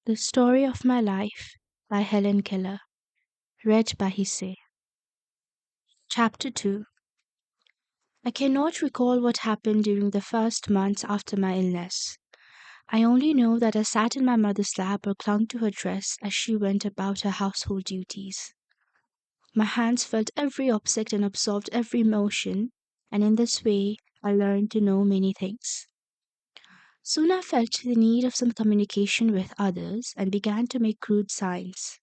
The Story of My Life by Helen Keller. Read by Hisse. Chapter 2. I cannot recall what happened during the first months after my illness. I only know that I sat in my mother's lap or clung to her dress as she went about her household duties. My hands felt every object and absorbed every motion, and in this way I learned to know many things. Soon I felt the need of some communication with others and began to make crude signs.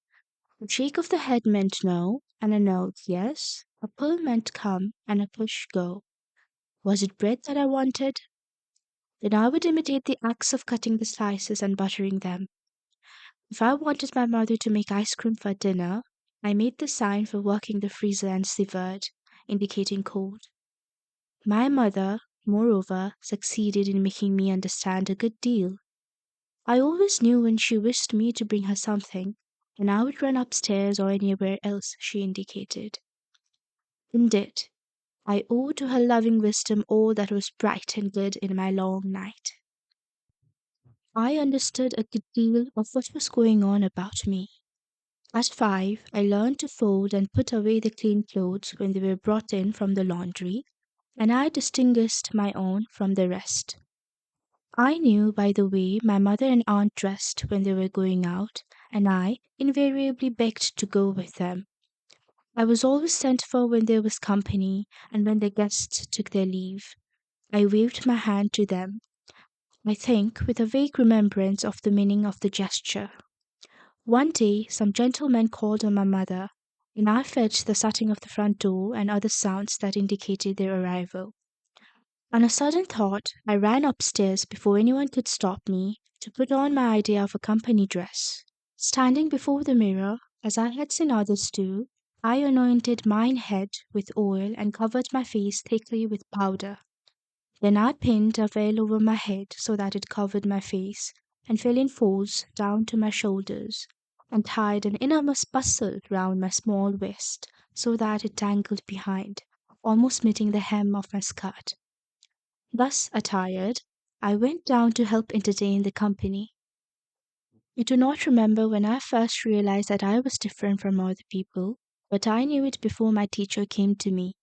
A shake of the head meant no, and a nod yes. A pull meant come, and a push go. Was it bread that I wanted? Then I would imitate the acts of cutting the slices and buttering them. If I wanted my mother to make ice cream for dinner, I made the sign for working the freezer and slivered, indicating cold. My mother, moreover, succeeded in making me understand a good deal. I always knew when she wished me to bring her something, and I would run upstairs or anywhere else she indicated. Indeed, I owe to her loving wisdom all that was bright and good in my long night. I understood a good deal of what was going on about me. At 5, I learned to fold and put away the clean clothes when they were brought in from the laundry, and I distinguished my own from the rest. I knew by the way my mother and aunt dressed when they were going out, and I invariably begged to go with them. I was always sent for when there was company, and when the guests took their leave. I waved my hand to them, I think with a vague remembrance of the meaning of the gesture. One day some gentlemen called on my mother, and I fetched the shutting of the front door and other sounds that indicated their arrival. On a sudden thought, I ran upstairs before anyone could stop me to put on my idea of a company dress. Standing before the mirror, as I had seen others do, I anointed mine head with oil and covered my face thickly with powder. Then I pinned a veil over my head so that it covered my face, and fell in folds down to my shoulders, and tied an enormous bustle round my small waist so that it dangled behind, almost meeting the hem of my skirt. Thus attired, I went down to help entertain the company. I do not remember when I first realized that I was different from other people, but I knew it before my teacher came to me.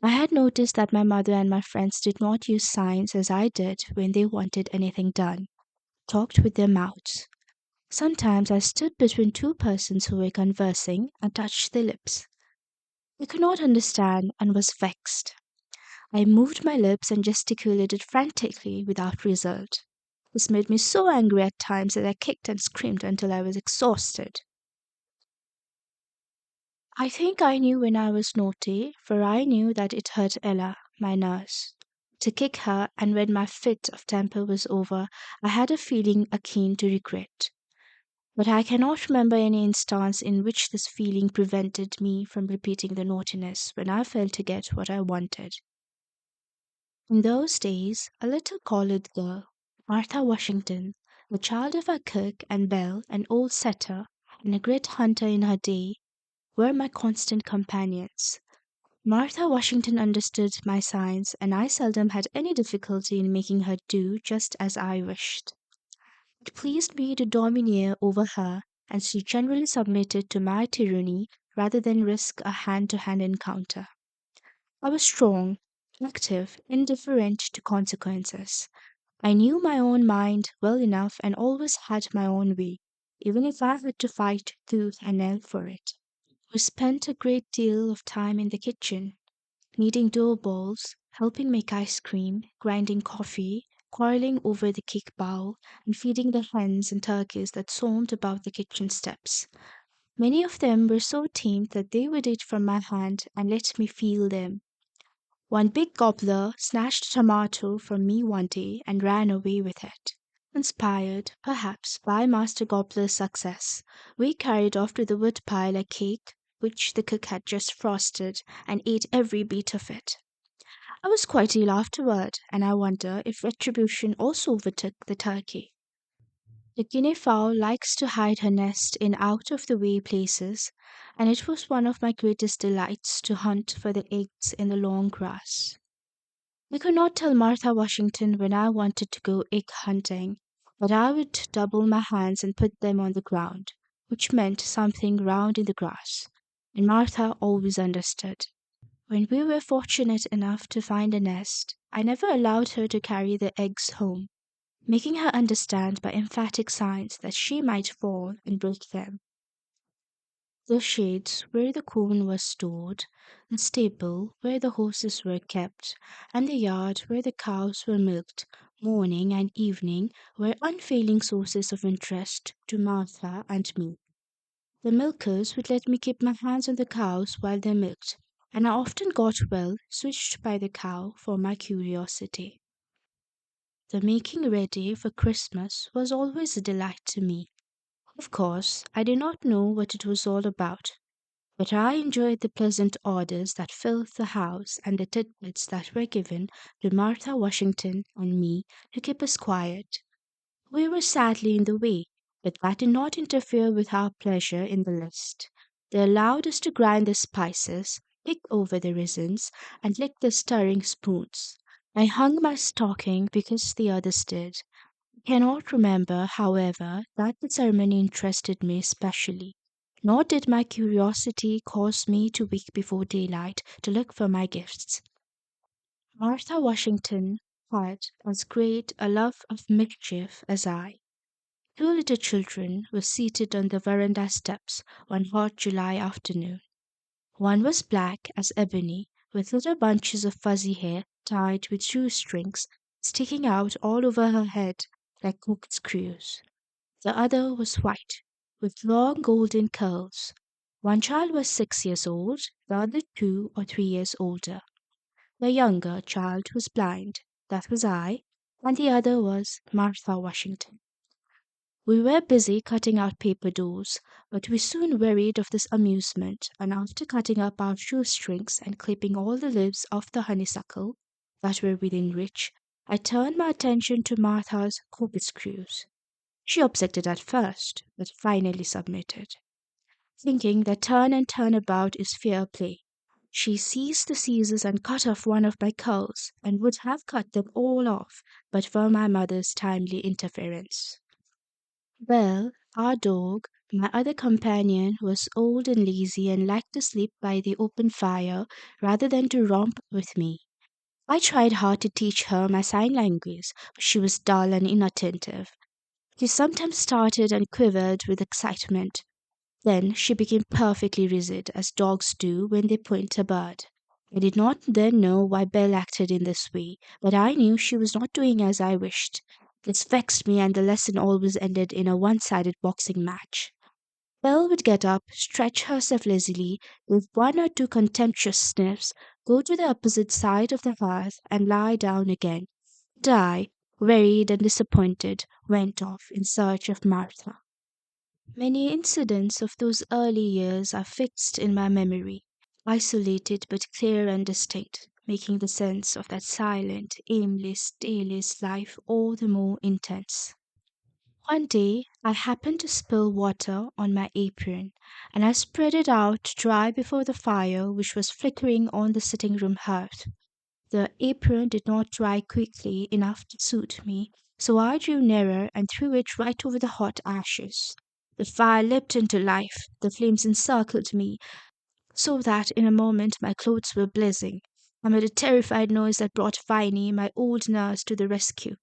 I had noticed that my mother and my friends did not use signs as I did when they wanted anything done, talked with their mouths. Sometimes I stood between two persons who were conversing and touched their lips. I could not understand and was vexed. I moved my lips and gesticulated frantically without result. This made me so angry at times that I kicked and screamed until I was exhausted. I think I knew when I was naughty, for I knew that it hurt Ella, my nurse. To kick her, and when my fit of temper was over, I had a feeling akin to regret. But I cannot remember any instance in which this feeling prevented me from repeating the naughtiness when I failed to get what I wanted. In those days, a little colored girl, Martha Washington, the child of a cook and belle, an old setter, and a great hunter in her day, were my constant companions. Martha Washington understood my signs, and I seldom had any difficulty in making her do just as I wished. It pleased me to domineer over her, and she generally submitted to my tyranny rather than risk a hand-to-hand encounter. I was strong, active, indifferent to consequences. I knew my own mind well enough and always had my own way, even if I had to fight tooth and nail for it. We spent a great deal of time in the kitchen, kneading dough balls, helping make ice cream, grinding coffee, quarreling over the cake bowl, and feeding the hens and turkeys that swarmed about the kitchen steps. Many of them were so tame that they would eat from my hand and let me feel them. One big gobbler snatched a tomato from me one day and ran away with it. Inspired, perhaps, by Master Gobbler's success, we carried off to the wood-pile a cake which the cook had just frosted, and ate every bit of it. I was quite ill afterward, and I wonder if retribution also overtook the turkey. The guinea fowl likes to hide her nest in out-of-the-way places, and it was one of my greatest delights to hunt for the eggs in the long grass. I could not tell Martha Washington when I wanted to go egg hunting, but I would double my hands and put them on the ground, which meant something round in the grass, and Martha always understood. When we were fortunate enough to find a nest, I never allowed her to carry the eggs home, making her understand by emphatic signs that she might fall and break them. The sheds where the corn was stored, the stable where the horses were kept, and the yard where the cows were milked, morning and evening, were unfailing sources of interest to Martha and me. The milkers would let me keep my hands on the cows while they milked, and I often got well switched by the cow for my curiosity. The making ready for Christmas was always a delight to me. Of course, I did not know what it was all about, but I enjoyed the pleasant odors that filled the house and the tidbits that were given to Martha Washington and me to keep us quiet. We were sadly in the way, but that did not interfere with our pleasure in the least. They allowed us to grind the spices, pick over the raisins, and lick the stirring spoons. I hung my stocking because the others did. I cannot remember, however, that the ceremony interested me especially, nor did my curiosity cause me to wake before daylight to look for my gifts. Martha Washington had as great a love of mischief as I. Two little children were seated on the veranda steps one hot July afternoon. One was black as ebony, with little bunches of fuzzy hair tied with shoestrings sticking out all over her head like corkscrews. The other was white, with long golden curls. One child was 6 years old, the other 2 or 3 years older. The younger child was blind, that was I, and the other was Martha Washington. We were busy cutting out paper dolls, but we soon wearied of this amusement, and after cutting up our shoestrings and clipping all the leaves off the honeysuckle that were within reach, I turned my attention to Martha's corkscrews. She objected at first, but finally submitted, thinking that turn and turn about is fair play. She seized the scissors and cut off one of my curls, and would have cut them all off but for my mother's timely interference. Well, our dog, my other companion, was old and lazy and liked to sleep by the open fire rather than to romp with me. I tried hard to teach her my sign language, but she was dull and inattentive. She sometimes started and quivered with excitement. Then she became perfectly rigid, as dogs do when they point a bird. I did not then know why Belle acted in this way, but I knew she was not doing as I wished. This vexed me, and the lesson always ended in a one-sided boxing match. Belle would get up, stretch herself lazily, give one or two contemptuous sniffs, go to the opposite side of the hearth, and lie down again. And I, wearied and disappointed, went off in search of Martha. Many incidents of those early years are fixed in my memory, isolated but clear and distinct, making the sense of that silent, aimless, dayless life all the more intense. One day I happened to spill water on my apron, and I spread it out to dry before the fire which was flickering on the sitting room hearth. The apron did not dry quickly enough to suit me, so I drew nearer and threw it right over the hot ashes. The fire leapt into life, the flames encircled me, so that in a moment my clothes were blazing. I made a terrified noise that brought Viney, my old nurse, to the rescue.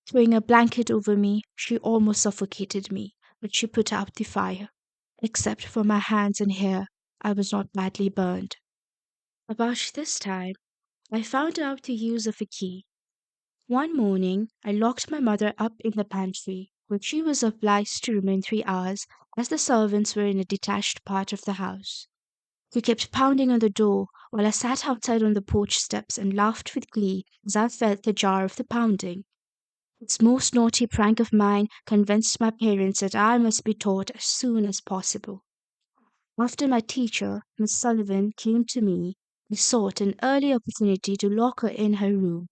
Throwing a blanket over me, she almost suffocated me, but she put out the fire. Except for my hands and hair, I was not badly burned. About this time, I found out the use of a key. One morning I locked my mother up in the pantry, where she was obliged to remain 3 hours, as the servants were in a detached part of the house. She kept pounding on the door, while I sat outside on the porch steps and laughed with glee as I felt the jar of the pounding. This most naughty prank of mine convinced my parents that I must be taught as soon as possible. After my teacher, Miss Sullivan, came to me, I sought an early opportunity to lock her in her room.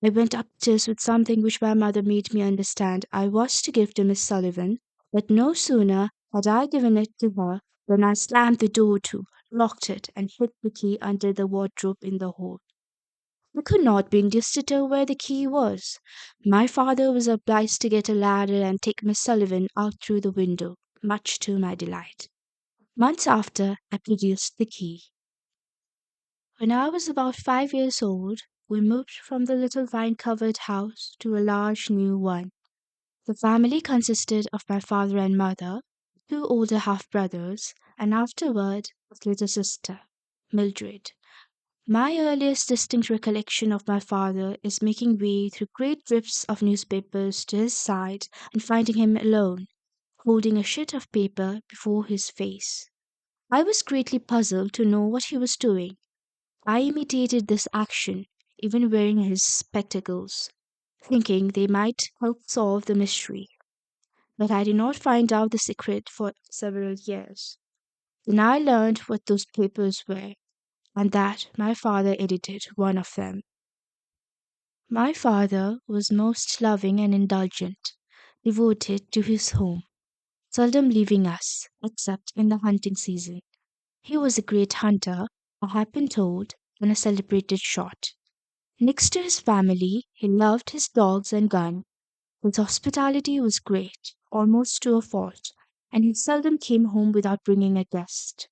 I went upstairs with something which my mother made me understand I was to give to Miss Sullivan, but no sooner had I given it to her than I slammed the door to, locked it, and hid the key under the wardrobe in the hall. I could not be induced to tell where the key was. My father was obliged to get a ladder and take Miss Sullivan out through the window, much to my delight. Months after, I produced the key. When I was about 5 years old, we moved from the little vine covered house to a large new one. The family consisted of my father and mother, two older half brothers, and afterward a little sister, Mildred. My earliest distinct recollection of my father is making way through great drifts of newspapers to his side and finding him alone, holding a sheet of paper before his face. I was greatly puzzled to know what he was doing. I imitated this action, even wearing his spectacles, thinking they might help solve the mystery. But I did not find out the secret for several years. Then I learned what those papers were, and that my father edited one of them. My father was most loving and indulgent, devoted to his home, seldom leaving us, except in the hunting season. He was a great hunter, I have been told, and a celebrated shot. Next to his family, he loved his dogs and gun. His hospitality was great, almost to a fault, and he seldom came home without bringing a guest.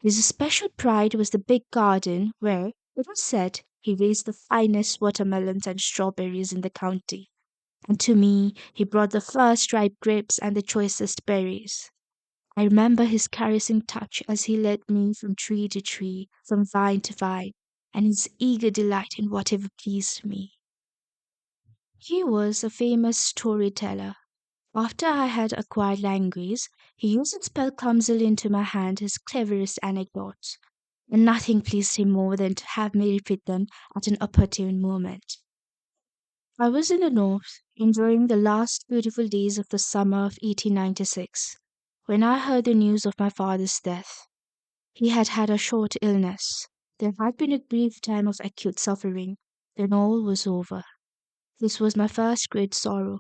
His especial pride was the big garden where, it was said, he raised the finest watermelons and strawberries in the county, and to me he brought the first ripe grapes and the choicest berries. I remember his caressing touch as he led me from tree to tree, from vine to vine, and his eager delight in whatever pleased me. He was a famous storyteller. After I had acquired language, he used to spell clumsily into my hand his cleverest anecdotes, and nothing pleased him more than to have me repeat them at an opportune moment. I was in the north, enjoying the last beautiful days of the summer of 1896, when I heard the news of my father's death. He had had a short illness. There had been a brief time of acute suffering, then all was over. This was my first great sorrow,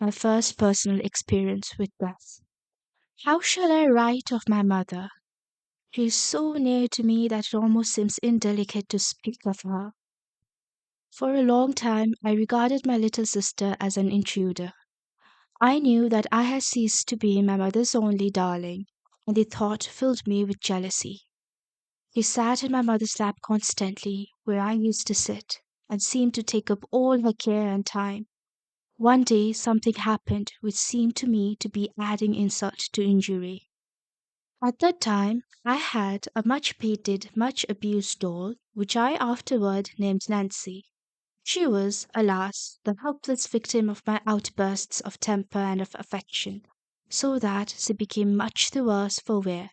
my first personal experience with death. How shall I write of my mother? She is so near to me that it almost seems indelicate to speak of her. For a long time I regarded my little sister as an intruder. I knew that I had ceased to be my mother's only darling, and the thought filled me with jealousy. She sat in my mother's lap constantly, where I used to sit, and seemed to take up all her care and time. One day something happened which seemed to me to be adding insult to injury. At that time I had a much petted, much abused doll, which I afterward named Nancy. She was, alas, the helpless victim of my outbursts of temper and of affection, so that she became much the worse for wear.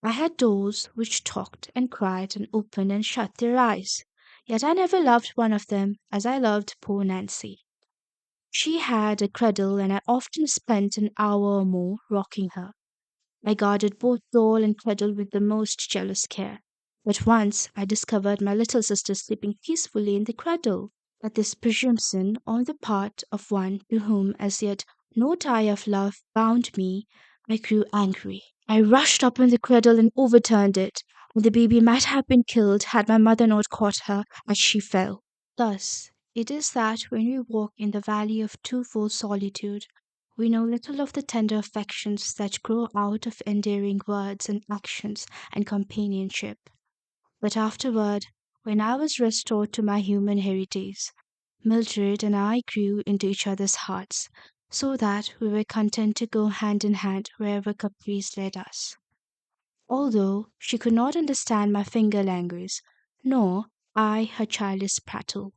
I had dolls which talked and cried and opened and shut their eyes, yet I never loved one of them as I loved poor Nancy. She had a cradle, and I often spent an hour or more rocking her. I guarded both doll and cradle with the most jealous care. But once I discovered my little sister sleeping peacefully in the cradle. At this presumption on the part of one to whom as yet no tie of love bound me, I grew angry. I rushed up in the cradle and overturned it, and the baby might have been killed had my mother not caught her as she fell. Thus it is that when we walk in the valley of twofold solitude, we know little of the tender affections that grow out of endearing words and actions and companionship. But afterward, when I was restored to my human heritage, Mildred and I grew into each other's hearts, so that we were content to go hand in hand wherever caprice led us. Although she could not understand my finger language, nor I her childish prattle,